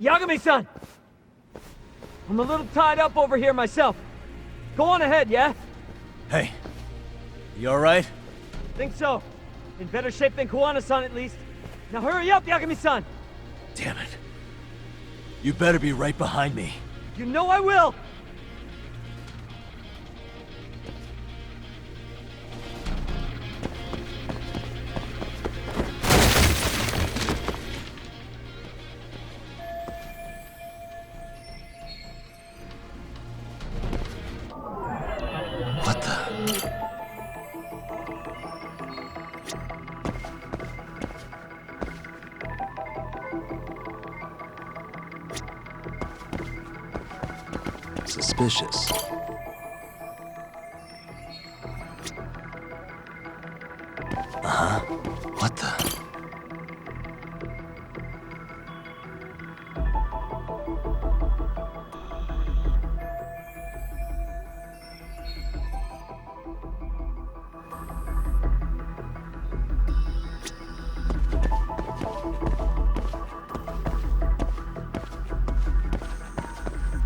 Yagami-san! I'm a little tied up over here myself. Go on ahead, yeah? Hey, you alright? Think so. In better shape than Kuwana-san, at least. Now hurry up, Yagami-san! Damn it. You better be right behind me. You know I will! What the? Suspicious. Uh-huh. What the?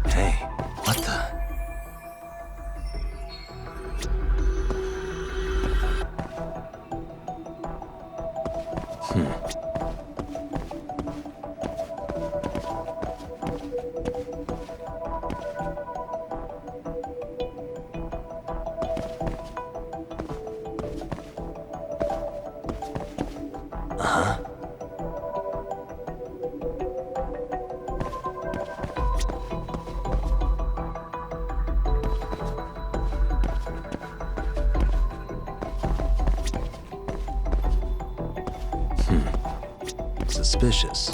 Hey, what the? Uh-huh. Suspicious.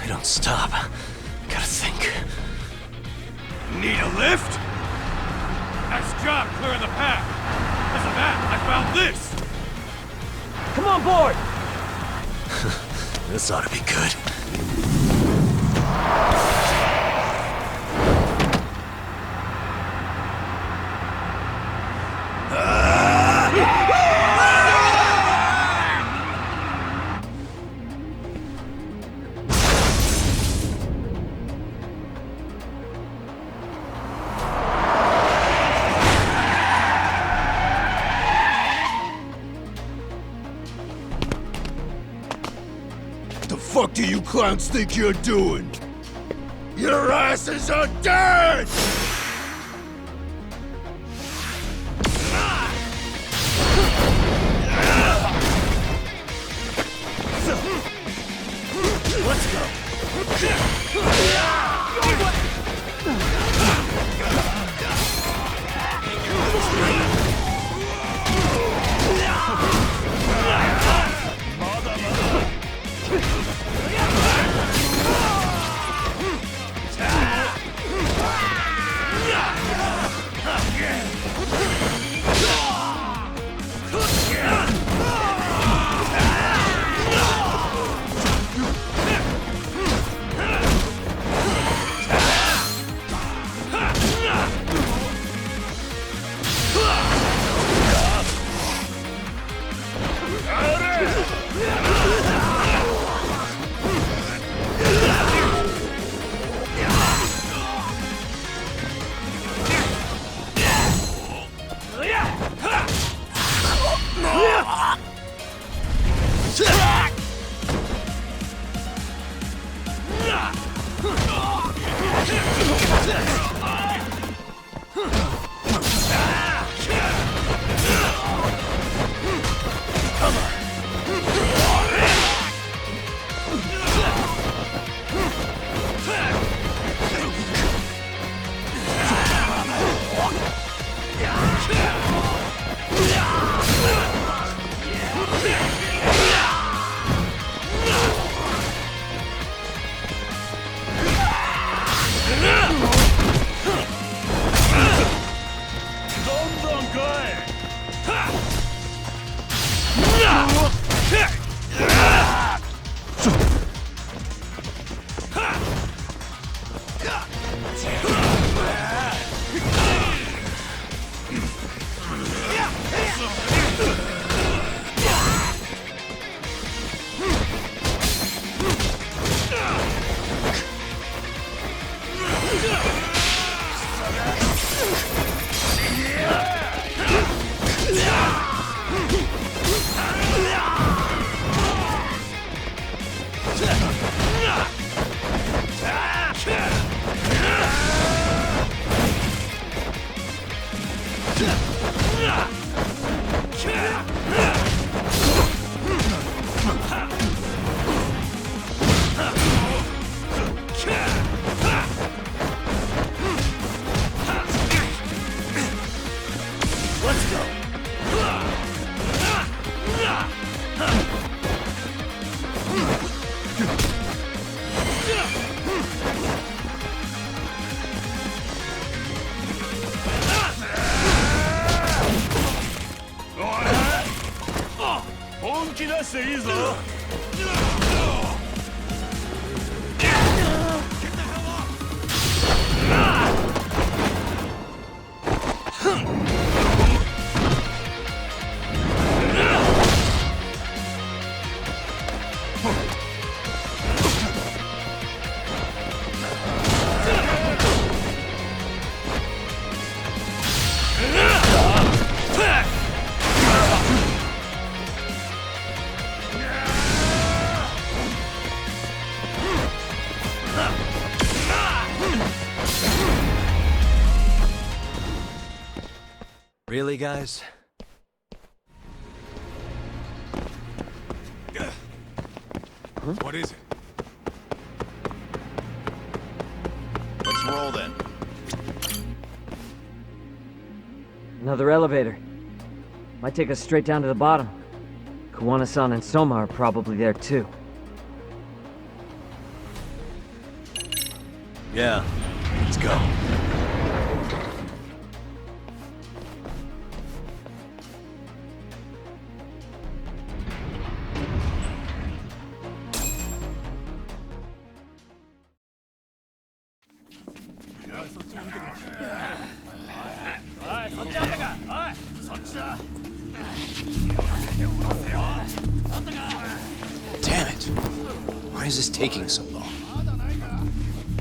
Don't stop. Gotta think. Need a lift? Nice job clearing the path. As of that, I found this. Come on board! This ought to be good. clowns think you're doing? Your asses are dead! Let's go! Really, guys? What is it? Let's roll then. Another elevator. Might take us straight down to the bottom. Kuwana-san and Soma are probably there too. Yeah, let's go. Damn it! Why is this taking so long?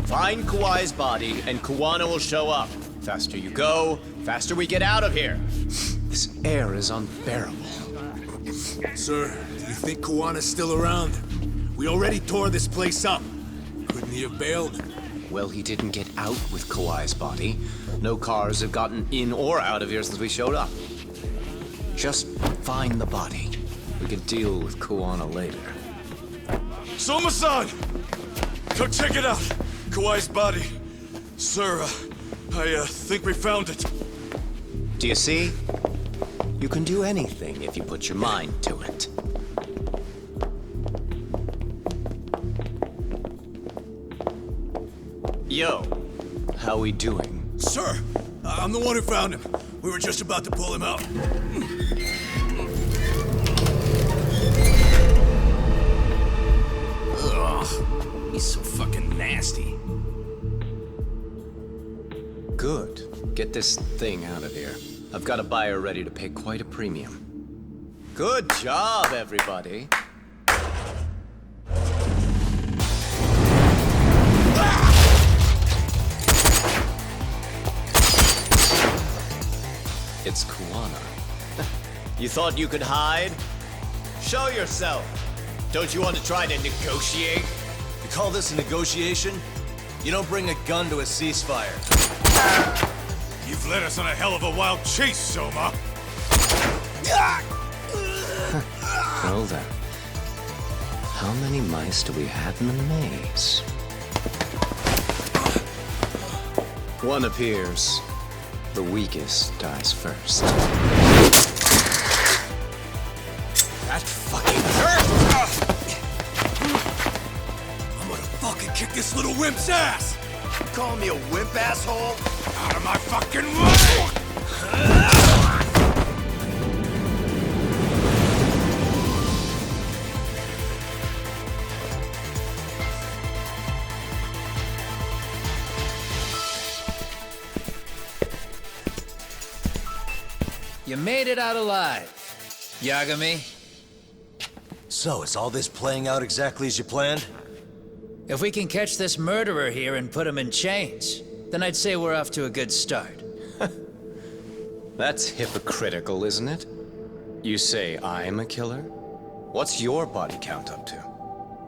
Find Kawai's body, and Kuwana will show up. Faster you go, faster we get out of here. This air is unbearable. Sir, do you think Kuwana's still around? We already tore this place up. Couldn't he have bailed? Well, he didn't get out with Kawhi's body. No cars have gotten in or out of here since we showed up. Just find the body. We can deal with Kuwana later. Soma-san! Come check it out! Kawhi's body. Sir, I think we found it. Do you see? You can do anything if you put your mind to it. Yo, how we doing? Sir, I'm the one who found him. We were just about to pull him out. Ugh, he's so fucking nasty. Good. Get this thing out of here. I've got a buyer ready to pay quite a premium. Good job, everybody. It's Kuwana. You thought you could hide? Show yourself. Don't you want to try to negotiate? You call this a negotiation? You don't bring a gun to a ceasefire. You've led us on a hell of a wild chase, Soma. Well then. How many mice do we have in the maze? One appears. The weakest dies first. That fucking hurt! I'm gonna fucking kick this little wimp's ass! You calling me a wimp, asshole? Out of my fucking way! You made it out alive, Yagami. So, is all this playing out exactly as you planned? If we can catch this murderer here and put him in chains, then I'd say we're off to a good start. That's hypocritical, isn't it? You say I'm a killer? What's your body count up to?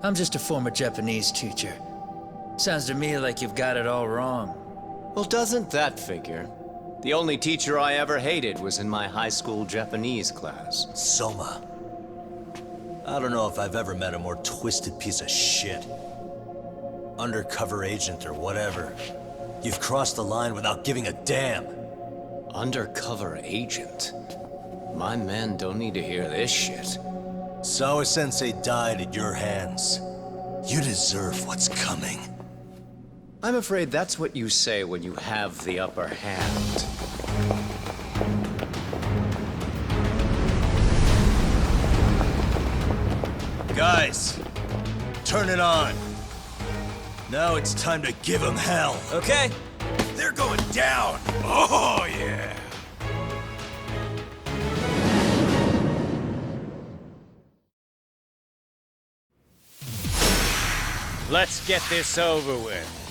I'm just a former Japanese teacher. Sounds to me like you've got it all wrong. Well, doesn't that figure? The only teacher I ever hated was in my high school Japanese class. Soma. I don't know if I've ever met a more twisted piece of shit. Undercover agent or whatever. You've crossed the line without giving a damn. Undercover agent? My men don't need to hear this shit. Sawa-sensei died at your hands. You deserve what's coming. I'm afraid that's what you say when you have the upper hand. Guys, turn it on. Now it's time to give them hell. Okay. They're going down! Oh, yeah! Let's get this over with.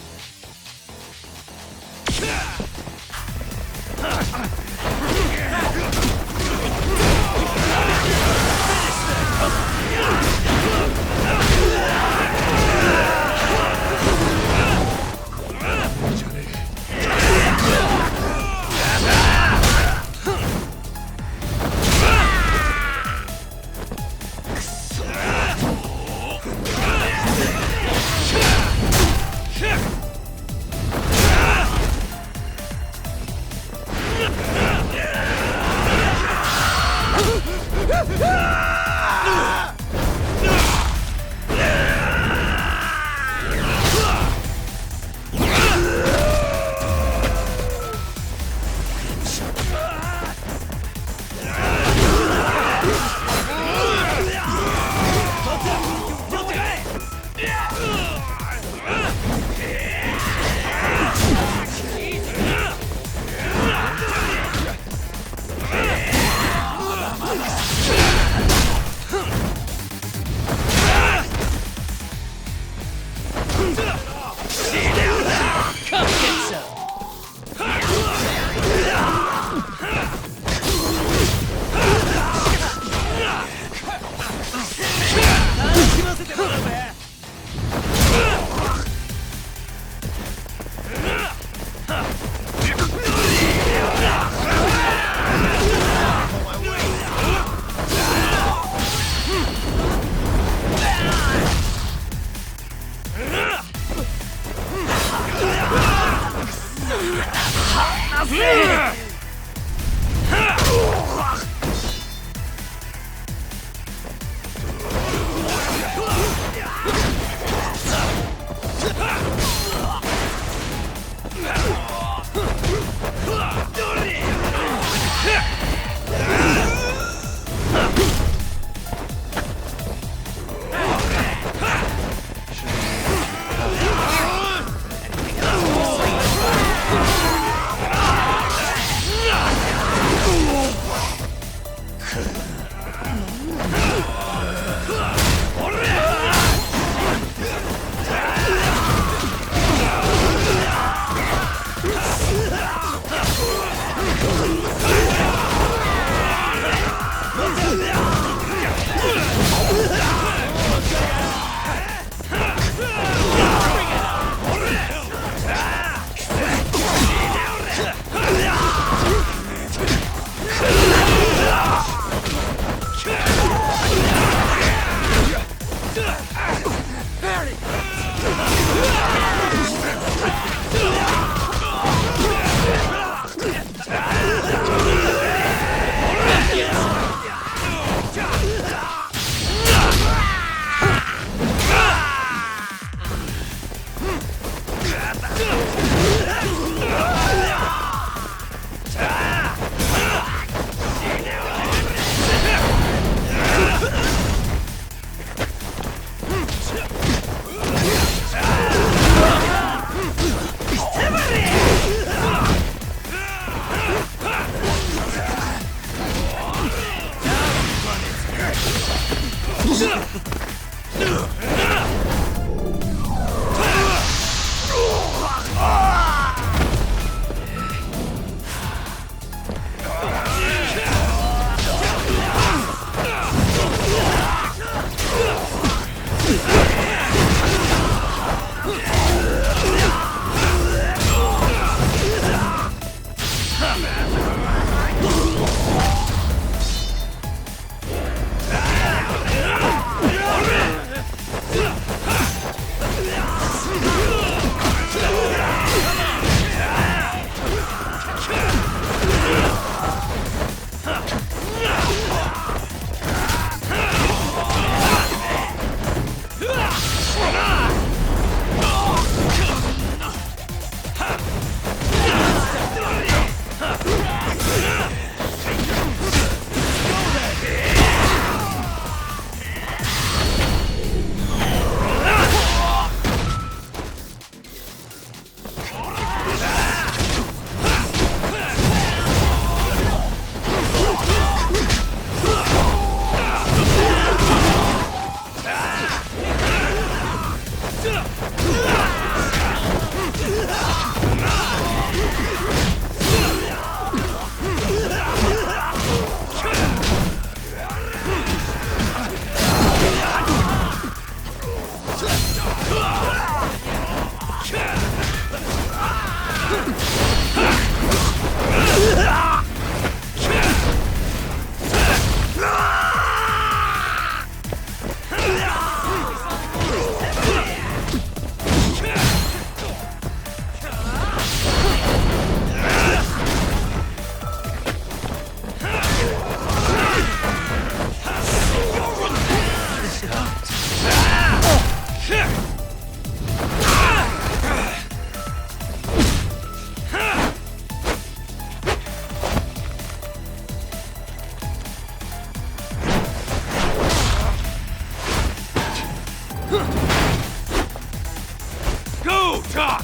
Go, Doc!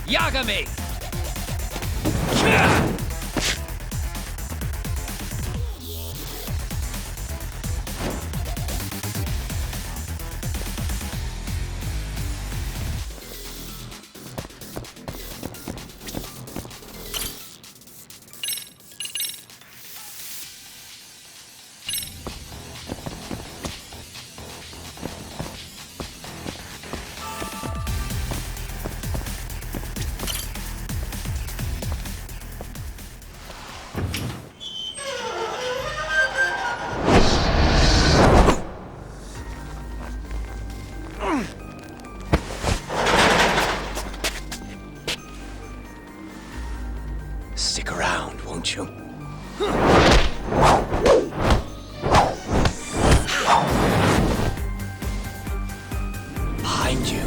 Yagami! Stick around, won't you? Behind you.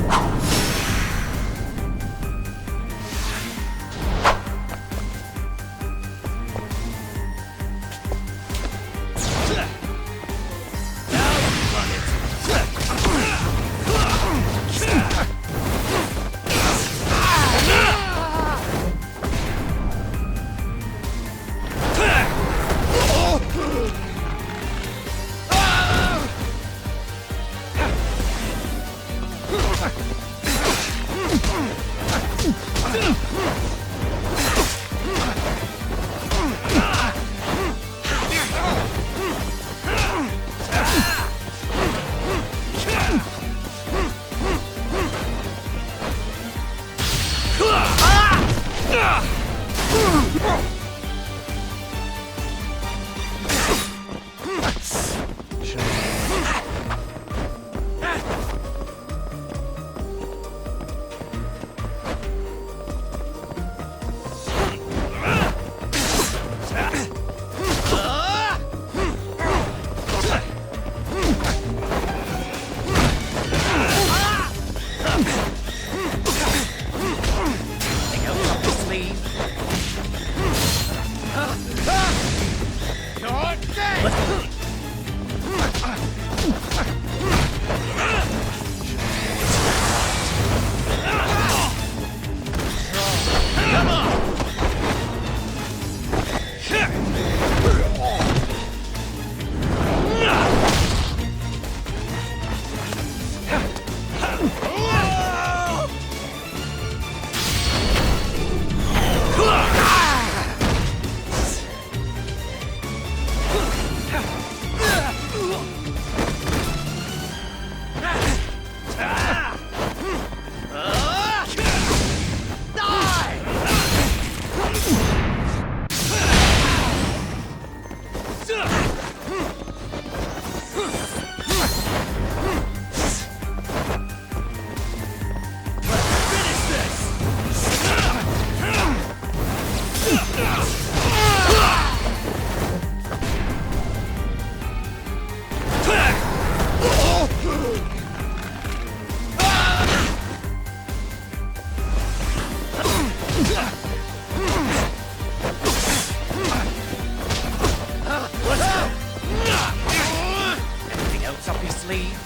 Anything else up your sleeve?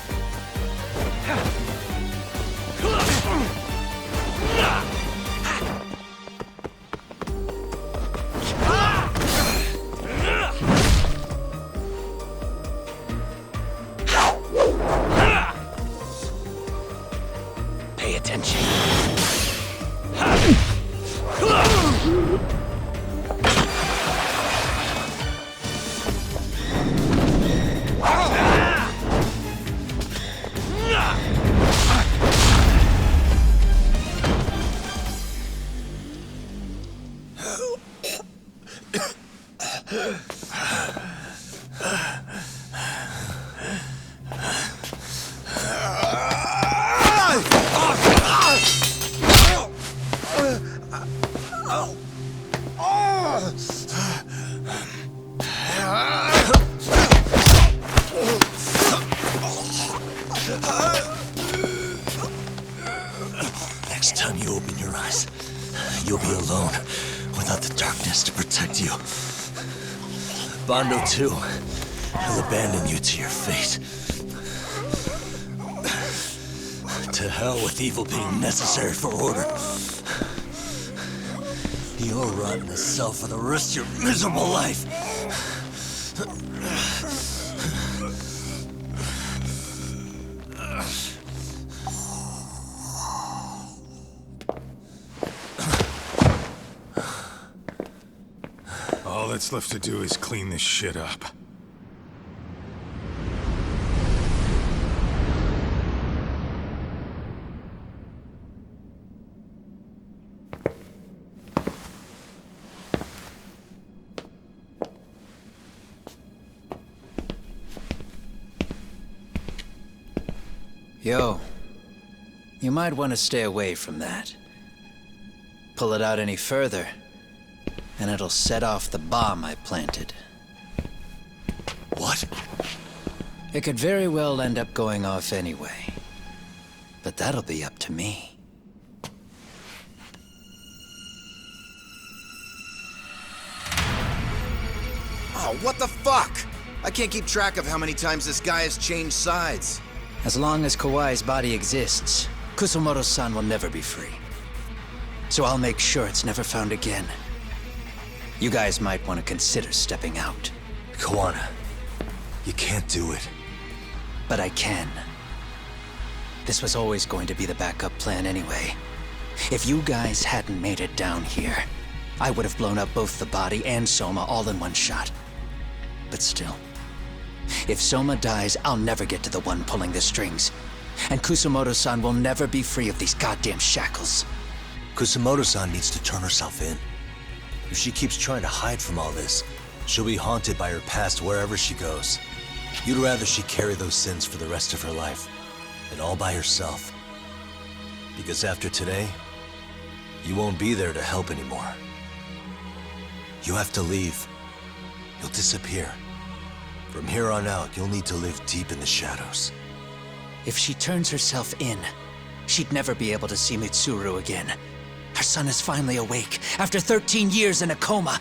Pay attention. Next time you open your eyes, you'll be alone, without the darkness to protect you. Bondo too. He'll abandon you to your fate. To hell with evil being necessary for order. You'll rot in a cell for the rest of your miserable life. All that's left to do is clean this shit up. Yo, you might want to stay away from that. Pull it out any further, and it'll set off the bomb I planted. What? It could very well end up going off anyway. But that'll be up to me. Oh, what the fuck? I can't keep track of how many times this guy has changed sides. As long as Kawai's body exists, Kusumoto-san will never be free. So I'll make sure it's never found again. You guys might want to consider stepping out. Kuwana, you can't do it. But I can. This was always going to be the backup plan anyway. If you guys hadn't made it down here, I would have blown up both the body and Soma all in one shot. But still, if Soma dies, I'll never get to the one pulling the strings. And Kusumoto-san will never be free of these goddamn shackles. Kusumoto-san needs to turn herself in. If she keeps trying to hide from all this, she'll be haunted by her past wherever she goes. You'd rather she carry those sins for the rest of her life, and all by herself. Because after today, you won't be there to help anymore. You have to leave. You'll disappear. From here on out, you'll need to live deep in the shadows. If she turns herself in, she'd never be able to see Mitsuru again. Her son is finally awake, after 13 years in a coma.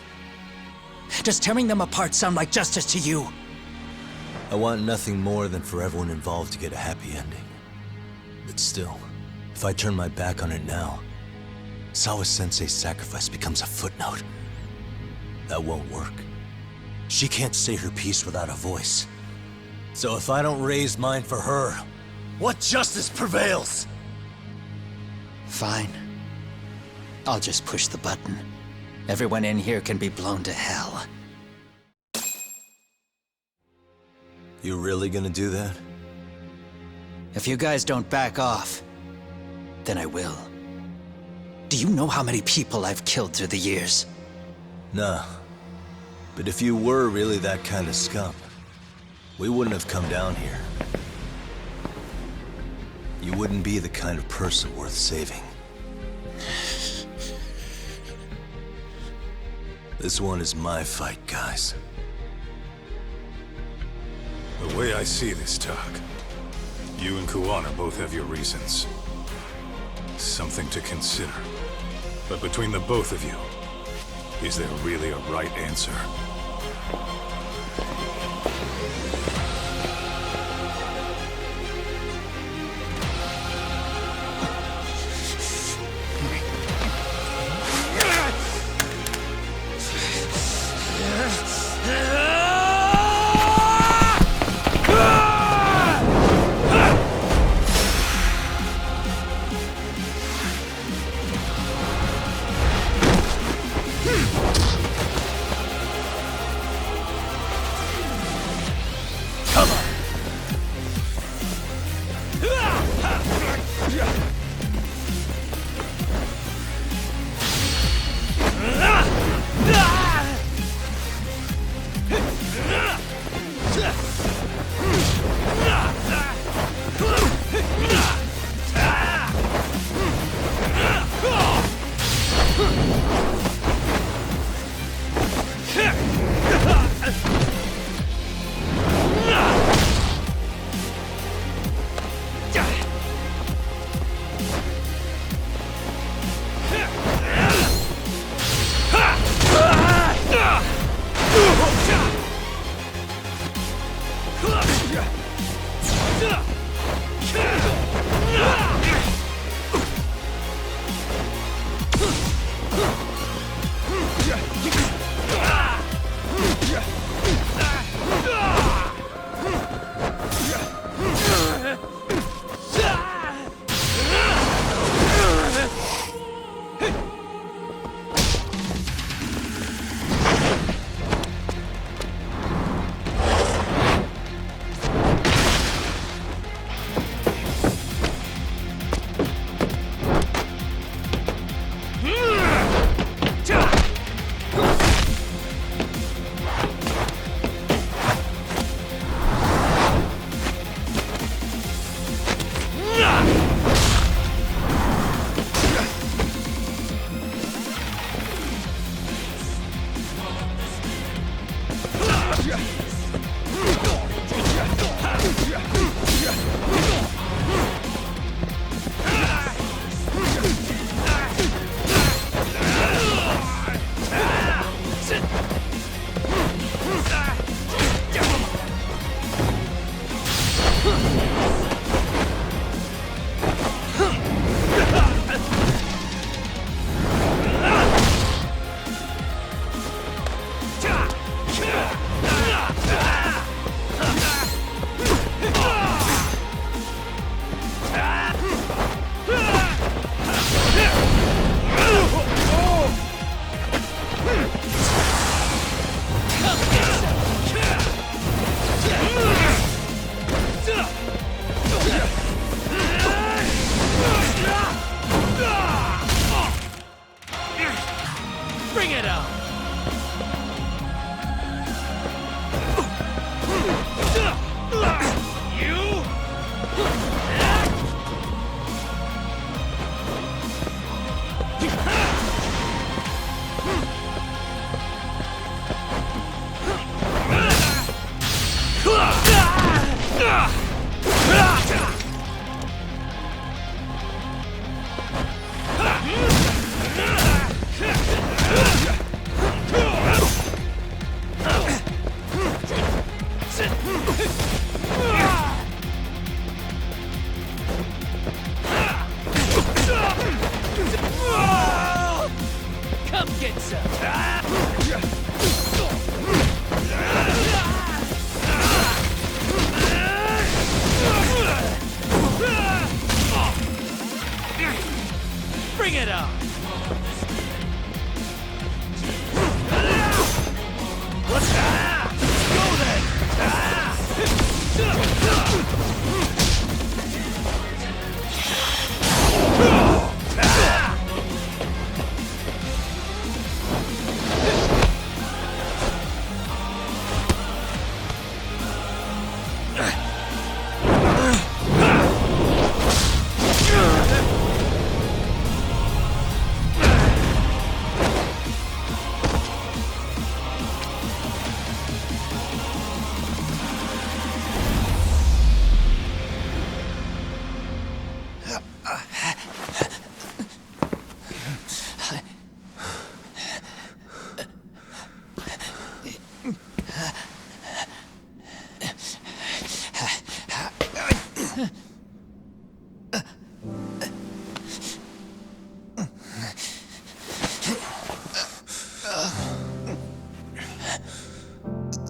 Does tearing them apart sound like justice to you? I want nothing more than for everyone involved to get a happy ending. But still, if I turn my back on it now, Sawa-sensei's sacrifice becomes a footnote. That won't work. She can't say her piece without a voice. So if I don't raise mine for her, what justice prevails? Fine. I'll just push the button. Everyone in here can be blown to hell. You really gonna do that? If you guys don't back off, then I will. Do you know how many people I've killed through the years? Nah. But if you were really that kind of scum, we wouldn't have come down here. You wouldn't be the kind of person worth saving. This one is my fight, guys. The way I see this, Tak, you and Kuwana both have your reasons. Something to consider. But between the both of you, is there really a right answer? Bring it on! Come get some! Bring it on! Go then!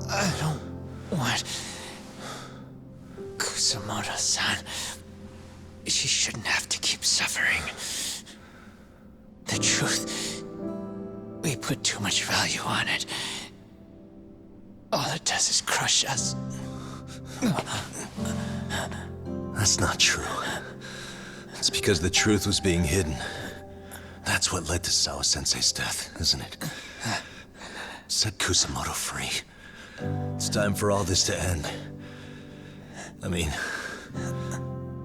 I don't want Kusamoto-san. She shouldn't have to keep suffering. The truth, we put too much value on it. All it does is crush us. That's not true. It's because the truth was being hidden. That's what led to Sawa-sensei's death, isn't it? Set Kusamoto free. It's time for all this to end. I mean,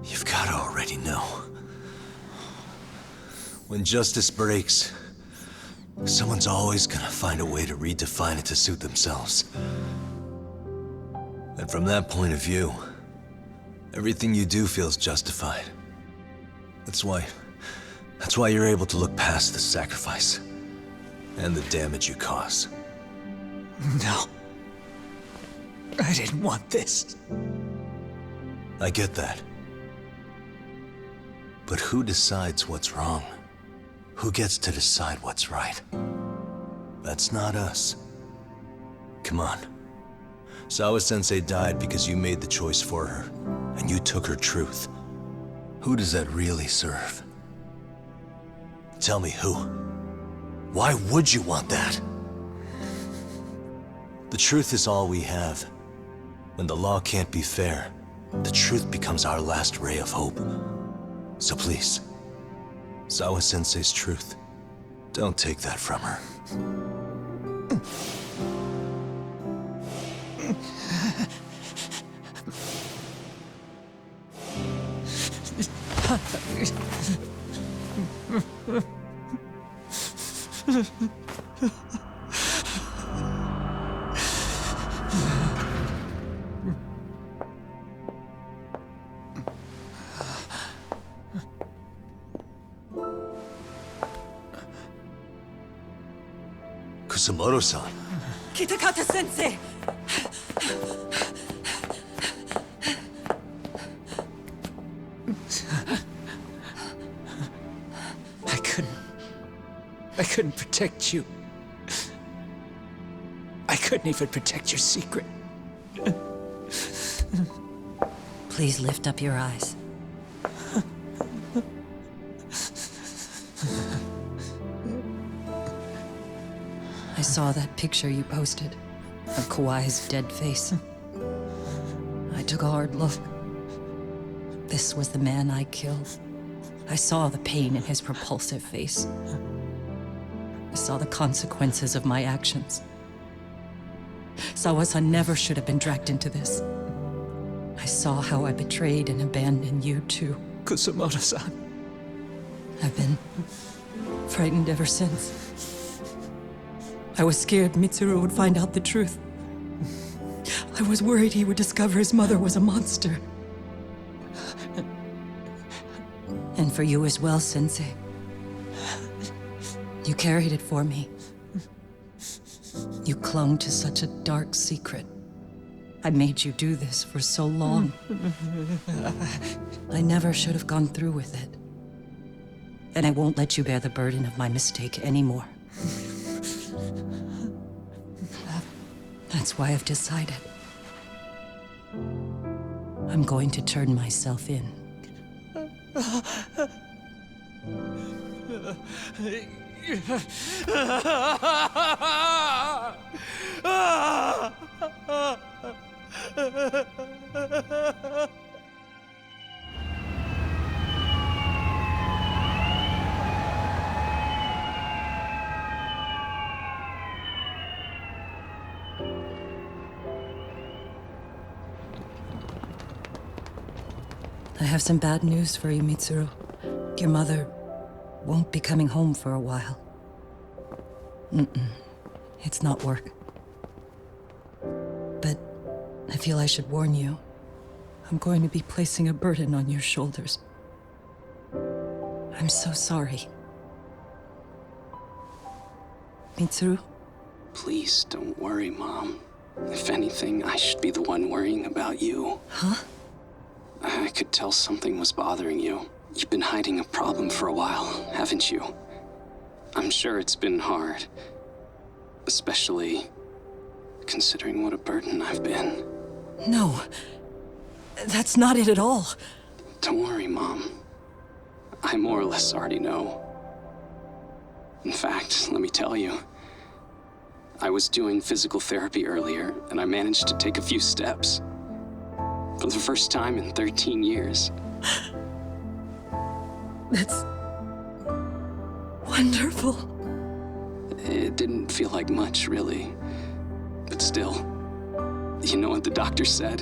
you've gotta already know. When justice breaks, someone's always gonna find a way to redefine it to suit themselves. And from that point of view, everything you do feels justified. That's why you're able to look past the sacrifice and the damage you cause. No. I didn't want this. I get that. But who decides what's wrong? Who gets to decide what's right? That's not us. Come on. Sawa-sensei died because you made the choice for her, and you took her truth. Who does that really serve? Tell me who. Why would you want that? The truth is all we have. When the law can't be fair, the truth becomes our last ray of hope. So please, Sawa-sensei's truth, don't take that from her. Kusamoto-san. Kitakata-sensei! I couldn't protect you. I couldn't even protect your secret. Please lift up your eyes. I saw that picture you posted of Kawai's dead face. I took a hard look. This was the man I killed. I saw the pain in his repulsive face. I saw the consequences of my actions. Sawa-san never should have been dragged into this. I saw how I betrayed and abandoned you too, Kusumoto-san. I've been frightened ever since. I was scared Mitsuru would find out the truth. I was worried he would discover his mother was a monster. And for you as well, Sensei. You carried it for me. You clung to such a dark secret. I made you do this for so long. I never should have gone through with it. And I won't let you bear the burden of my mistake anymore. That's why I've decided. I'm going to turn myself in. I have some bad news for you, Mitsuru. Your mother won't be coming home for a while. It's not work. But I feel I should warn you. I'm going to be placing a burden on your shoulders. I'm so sorry. Mitsuru? Please don't worry, Mom. If anything, I should be the one worrying about you. Huh? I could tell something was bothering you. You've been hiding a problem for a while, haven't you? I'm sure it's been hard. Especially considering what a burden I've been. No. That's not it at all. Don't worry, Mom. I more or less already know. In fact, let me tell you. I was doing physical therapy earlier, and I managed to take a few steps. For the first time in 13 years. That's wonderful. It didn't feel like much, really. But still, you know what the doctor said?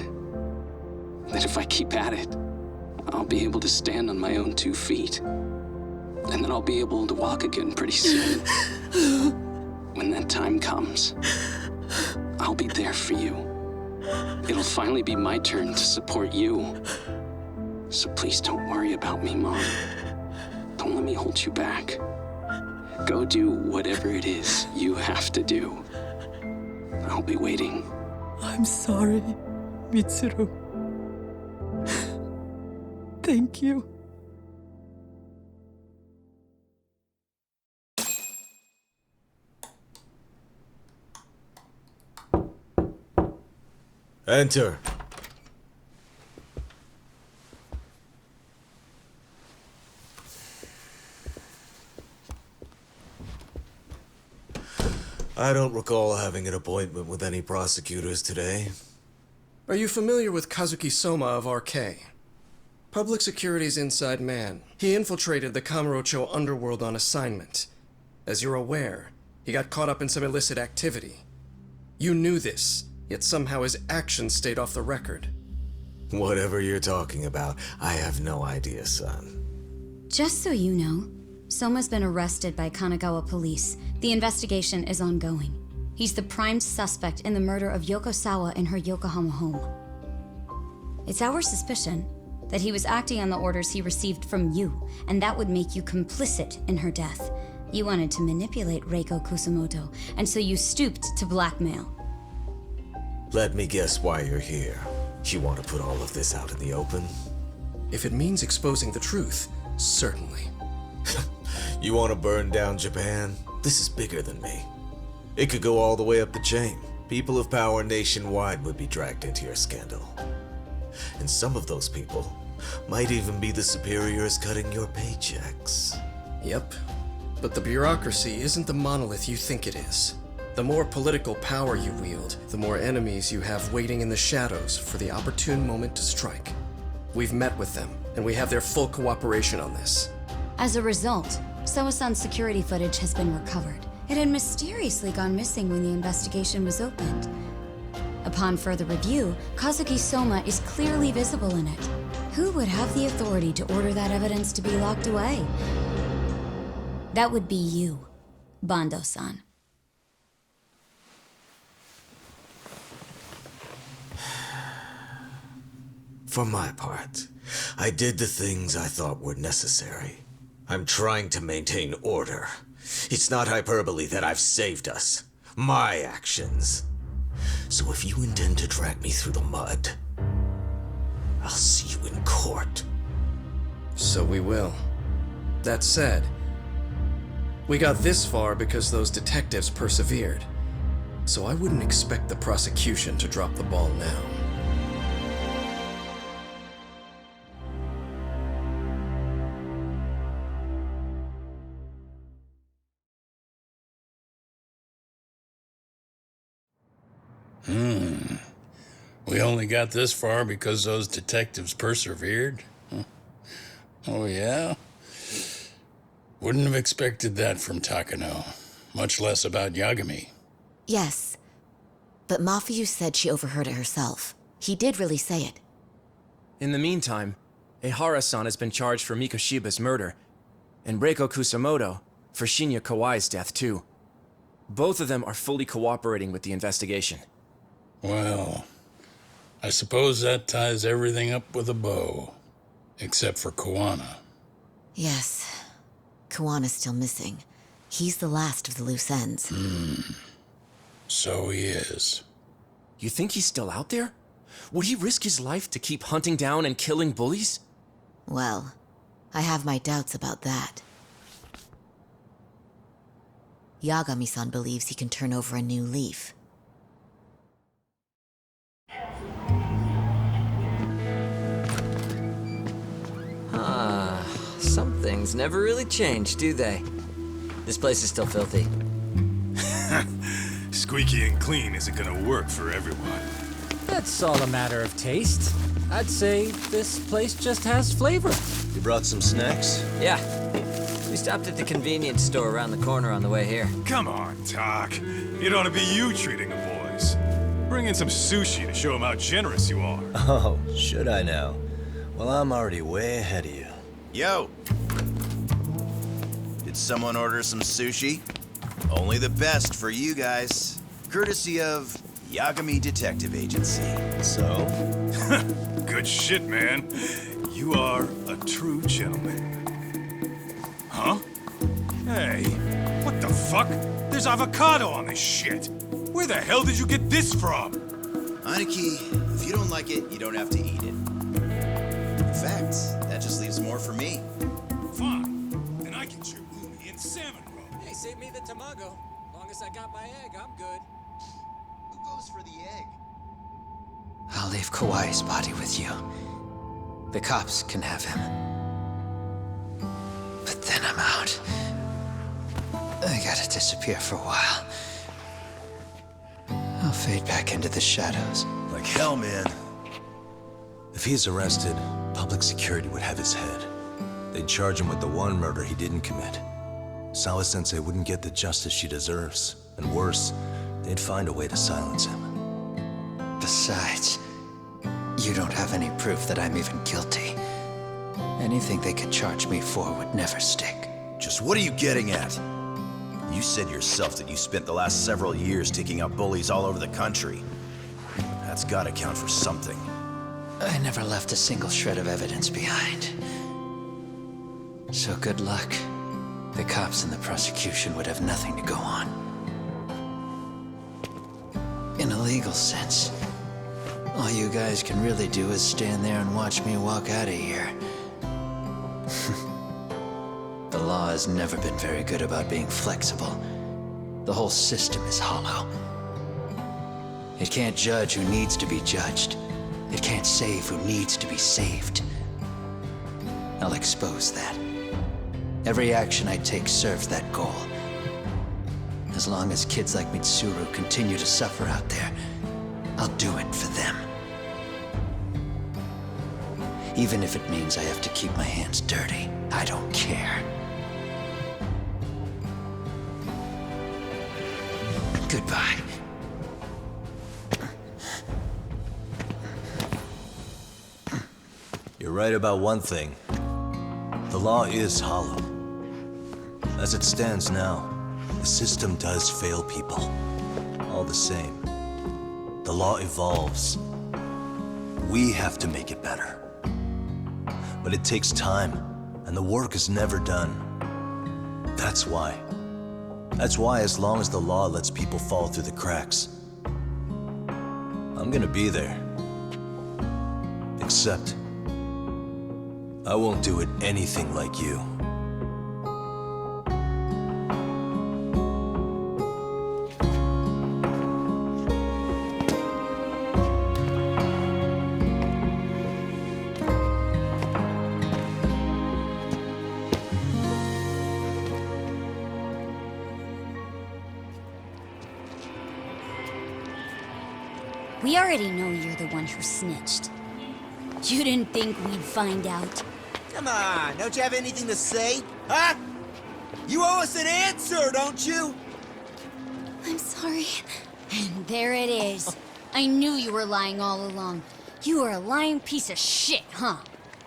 That if I keep at it, I'll be able to stand on my own 2 feet. And then I'll be able to walk again pretty soon. When that time comes, I'll be there for you. It'll finally be my turn to support you. So please don't worry about me, Mom. Don't let me hold you back. Go do whatever it is you have to do. I'll be waiting. I'm sorry, Mitsuru. Thank you. Enter. I don't recall having an appointment with any prosecutors today. Are you familiar with Kazuki Soma of RK? Public Security's inside man. He infiltrated the Kamurocho underworld on assignment. As you're aware, he got caught up in some illicit activity. You knew this, yet somehow his actions stayed off the record. Whatever you're talking about, I have no idea, son. Just so you know, Soma's been arrested by Kanagawa police. The investigation is ongoing. He's the prime suspect in the murder of Yoko Sawa in her Yokohama home. It's our suspicion that he was acting on the orders he received from you, and that would make you complicit in her death. You wanted to manipulate Reiko Kusumoto, and so you stooped to blackmail. Let me guess why you're here. You want to put all of this out in the open? If it means exposing the truth, certainly. You want to burn down Japan? This is bigger than me. It could go all the way up the chain. People of power nationwide would be dragged into your scandal. And some of those people might even be the superiors cutting your paychecks. Yep. But the bureaucracy isn't the monolith you think it is. The more political power you wield, the more enemies you have waiting in the shadows for the opportune moment to strike. We've met with them, and we have their full cooperation on this. As a result, Soa-san's security footage has been recovered. It had mysteriously gone missing when the investigation was opened. Upon further review, Kazuki Soma is clearly visible in it. Who would have the authority to order that evidence to be locked away? That would be you, Bando-san. For my part, I did the things I thought were necessary. I'm trying to maintain order. It's not hyperbole that I've saved us. My actions. So if you intend to drag me through the mud, I'll see you in court. So we will. That said, we got this far because those detectives persevered. So I wouldn't expect the prosecution to drop the ball now. We only got this far because those detectives persevered? Huh. Oh, yeah? Wouldn't have expected that from Takano, much less about Yagami. Yes, but Mafuyu said she overheard it herself. He did really say it. In the meantime, Ehara-san has been charged for Mikoshiba's murder, and Reiko Kusamoto for Shinya Kawai's death, too. Both of them are fully cooperating with the investigation. Well, I suppose that ties everything up with a bow. Except for Kuwana. Yes. Kuwana's still missing. He's the last of the loose ends. So he is. You think he's still out there? Would he risk his life to keep hunting down and killing bullies? Well, I have my doubts about that. Yagami-san believes he can turn over a new leaf. Some things never really change, do they? This place is still filthy. Squeaky and clean isn't gonna work for everyone. That's all a matter of taste. I'd say this place just has flavor. You brought some snacks? Yeah. We stopped at the convenience store around the corner on the way here. Come on, Talk. It ought to be you treating the boys. Bring in some sushi to show them how generous you are. Oh, should I now? Well, I'm already way ahead of you. Yo! Did someone order some sushi? Only the best for you guys. Courtesy of Yagami Detective Agency. So? Good shit, man. You are a true gentleman. Huh? Hey, what the fuck? There's avocado on this shit. Where the hell did you get this from? Aniki, if you don't like it, you don't have to eat it. In fact, that just leaves more for me. Fine. Then I can chew uni and salmon roll. Hey, save me the tamago. Long as I got my egg, I'm good. Who goes for the egg? I'll leave Kawai's body with you. The cops can have him. But then I'm out. I gotta disappear for a while. I'll fade back into the shadows. Like hell, man. If he's arrested, public security would have his head. They'd charge him with the one murder he didn't commit. Sawa-sensei wouldn't get the justice she deserves. And worse, they'd find a way to silence him. Besides, you don't have any proof that I'm even guilty. Anything they could charge me for would never stick. Just what are you getting at? You said yourself that you spent the last several years taking out bullies all over the country. That's gotta count for something. I never left a single shred of evidence behind. So good luck. The cops and the prosecution would have nothing to go on. In a legal sense, all you guys can really do is stand there and watch me walk out of here. The law has never been very good about being flexible. The whole system is hollow. It can't judge who needs to be judged. It can't save who needs to be saved. I'll expose that. Every action I take serves that goal. As long as kids like Mitsuru continue to suffer out there, I'll do it for them. Even if it means I have to keep my hands dirty, I don't care. Goodbye. You're right about one thing. The law is hollow. As it stands now, the system does fail people. All the same, the law evolves. We have to make it better. But it takes time, and the work is never done. That's why. That's why as long as the law lets people fall through the cracks, I'm gonna be there. Except, I won't do it anything like you. We already know you're the one who snitched. You didn't think we'd find out? Come on, don't you have anything to say? Huh? You owe us an answer, don't you? I'm sorry. And there it is. I knew you were lying all along. You are a lying piece of shit, huh?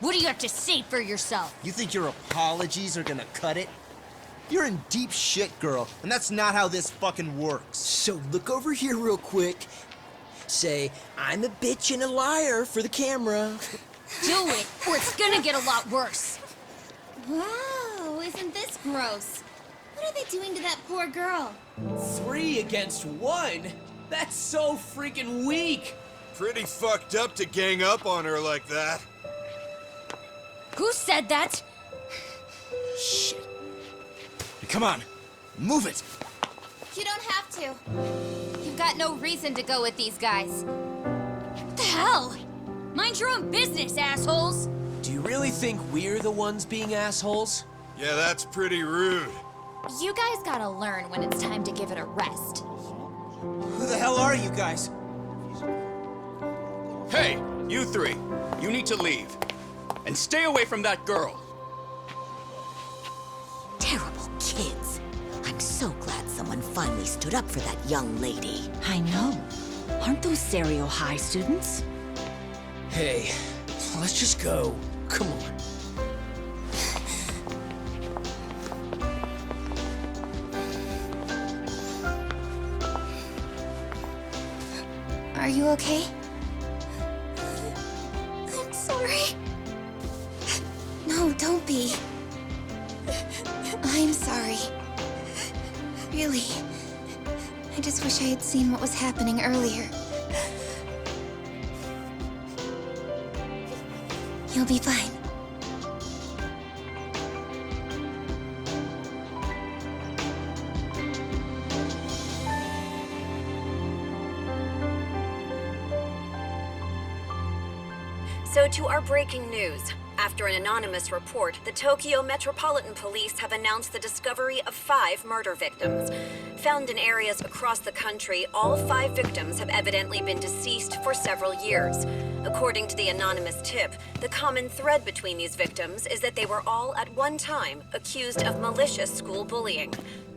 What do you have to say for yourself? You think your apologies are gonna cut it? You're in deep shit, girl, and that's not how this fucking works. So look over here real quick. Say, I'm a bitch and a liar for the camera. Do it, or it's gonna get a lot worse. Wow, isn't this gross? What are they doing to that poor girl? 3 against 1? That's so freaking weak! Pretty fucked up to gang up on her like that. Who said that? Shit. Come on, move it. You don't have to. You've got no reason to go with these guys. What the hell? Mind your own business, assholes! Do you really think we're the ones being assholes? Yeah, that's pretty rude. You guys gotta learn when it's time to give it a rest. Who the hell are you guys? Hey, you three. You need to leave. And stay away from that girl. Terrible kids. I'm so glad someone finally stood up for that young lady. I know. Aren't those Serio High students? Hey, let's just go. Come on. Are you okay? I'm sorry. No, don't be. I'm sorry. Really. I just wish I had seen what was happening earlier. You'll be fine. So to our breaking news. After an anonymous report, the Tokyo Metropolitan Police have announced the discovery of 5 murder victims. Found in areas across the country, all 5 victims have evidently been deceased for several years. According to the anonymous tip, the common thread between these victims is that they were all at one time accused of malicious school bullying.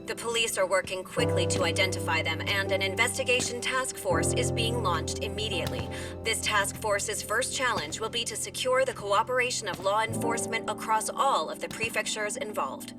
The police are working quickly to identify them, and an investigation task force is being launched immediately. This task force's first challenge will be to secure the cooperation of law enforcement across all of the prefectures involved.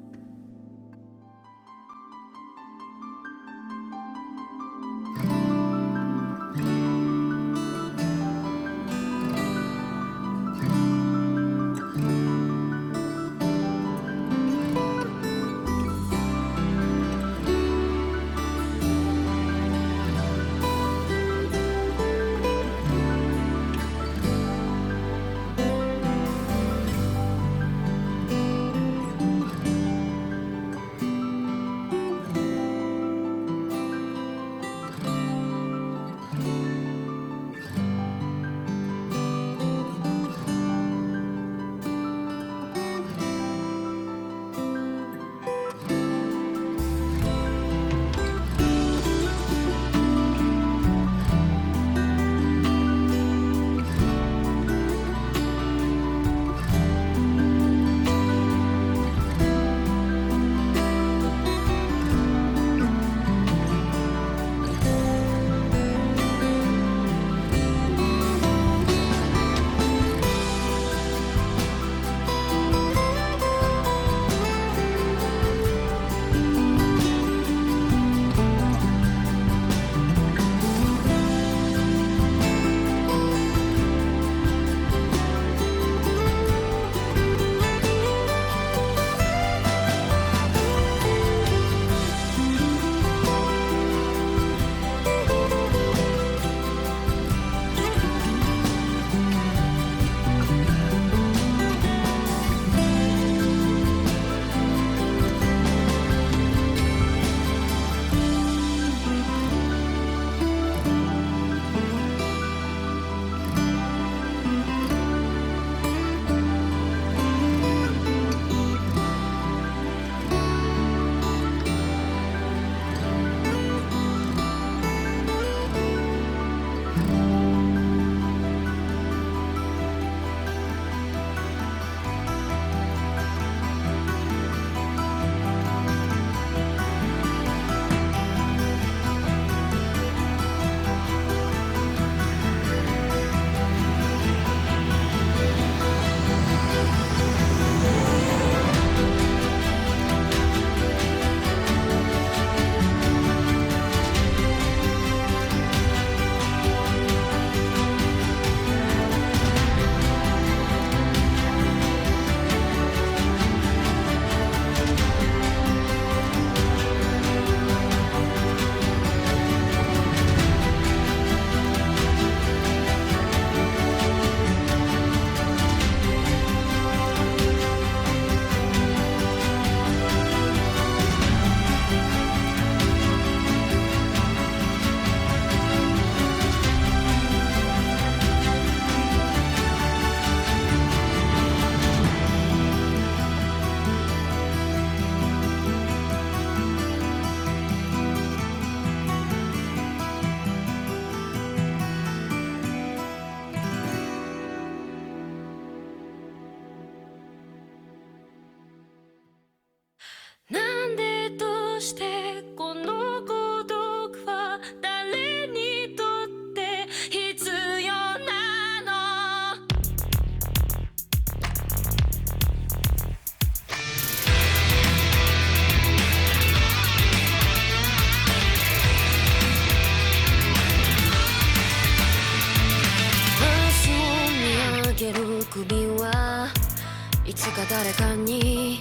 つか誰かに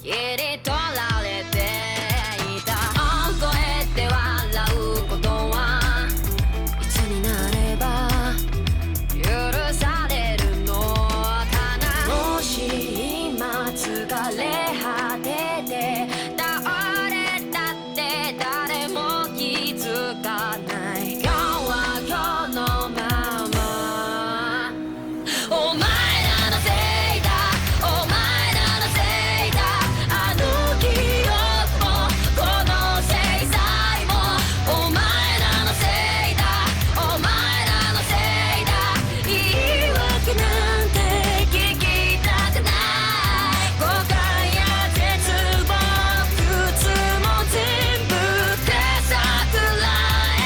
切り取られていた。こうやって笑うことはいつになれば許されるのかな。もし今疲れ果てて倒れたって誰も気づかない。今日は今日のまま。お前らのせいだ、お前らのせいだ。あの記憶もこの制裁もお前らのせいだ、お前らのせいだ。言い訳なんて聞きたくない。誤解や絶望苦痛も全部手桜へ。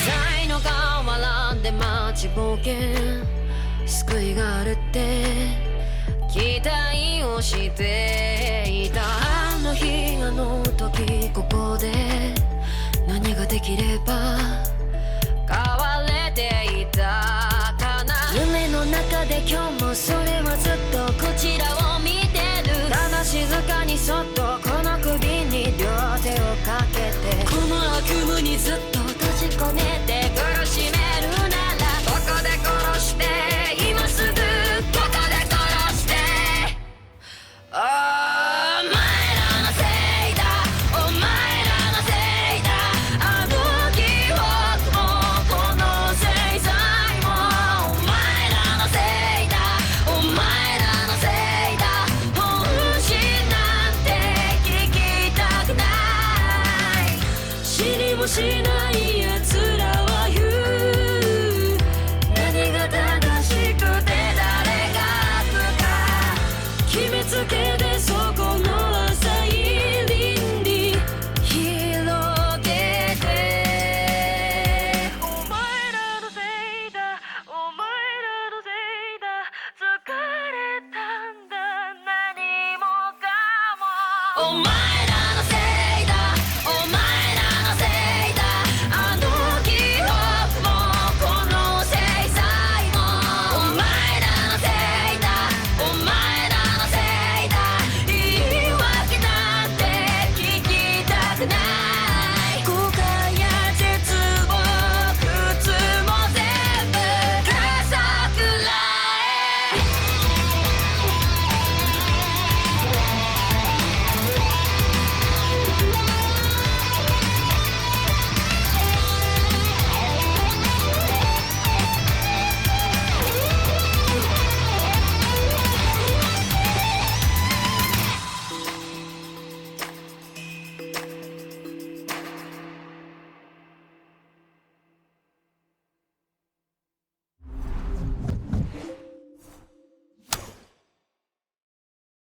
才能変わらんで待ちぼうけ救いがあるって期待をしていた。あの日あの時ここで何ができれば変われていたかな。夢の中で今日もそれはずっとこちらを見てる。ただ静かにそっとこの首に両手をかけてこの悪夢にずっと閉じ込めて苦しめるならここで殺して今すぐここで殺して。お前らのせいだ、お前らのせいだ。あの記憶もこの制裁もお前らのせいだ、お前らのせいだ。本心なんて聞きたくない。知りもしない奴らは言う。何が正しくて誰が悪か決めつけてそこの浅い倫理広げて。お前らのせいだ、お前らのせいだ。疲れたんだ何もかもお前